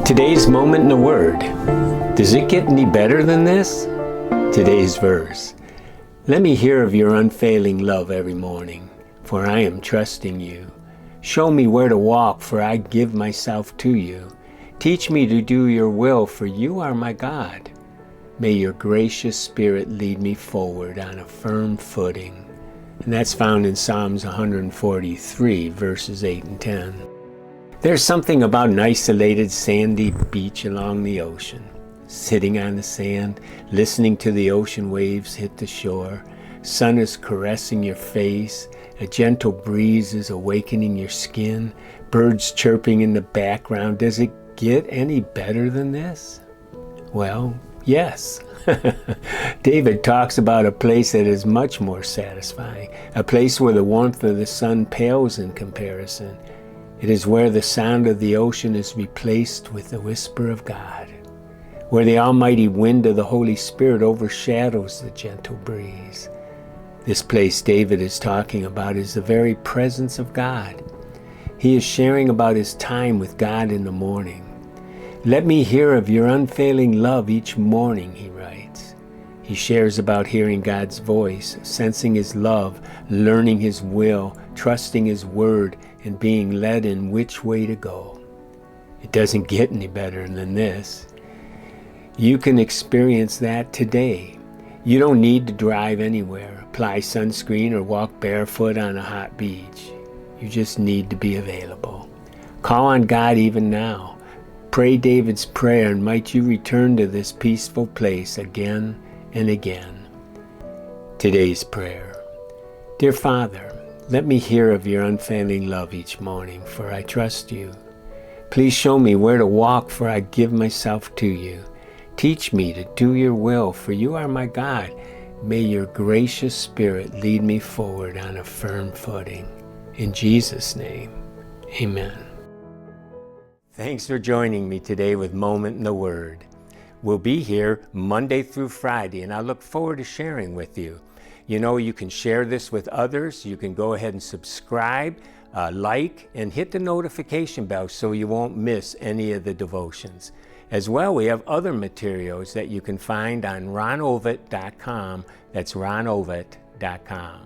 Today's moment in the Word. Does it get any better than this? Today's verse. Let me hear of your unfailing love every morning, for I am trusting you. Show me where to walk, for I give myself to you. Teach me to do your will, for you are my God. May your gracious Spirit lead me forward on a firm footing. And that's found in Psalms 143, verses 8 and 10. There's something about an isolated sandy beach along the ocean. Sitting on the sand, listening to the ocean waves hit the shore. Sun is caressing your face. A gentle breeze is awakening your skin. Birds chirping in the background. Does it get any better than this? Well, yes. David talks about a place that is much more satisfying, a place where the warmth of the sun pales in comparison. It is where the sound of the ocean is replaced with the whisper of God, where the almighty wind of the Holy Spirit overshadows the gentle breeze. This place David is talking about is the very presence of God. He is sharing about his time with God in the morning. Let me hear of your unfailing love each morning, he writes. He shares about hearing God's voice, sensing his love, learning his will, trusting his word, and being led in which way to go. It doesn't get any better than this. You can experience that today. You don't need to drive anywhere, apply sunscreen, or walk barefoot on a hot beach. You just need to be available. Call on God even now. Pray David's prayer, and might you return to this peaceful place again and again. Today's prayer. Dear Father, let me hear of your unfailing love each morning, for I trust you. Please show me where to walk, for I give myself to you. Teach me to do your will, for you are my God. May your gracious Spirit lead me forward on a firm footing. In Jesus' name, amen. Thanks for joining me today with Moment in the Word. We'll be here Monday through Friday, and I look forward to sharing with you. You know, you can share this with others. You can go ahead and subscribe, like, and hit the notification bell so you won't miss any of the devotions. As well, we have other materials that you can find on ronovitt.com. That's ronovitt.com.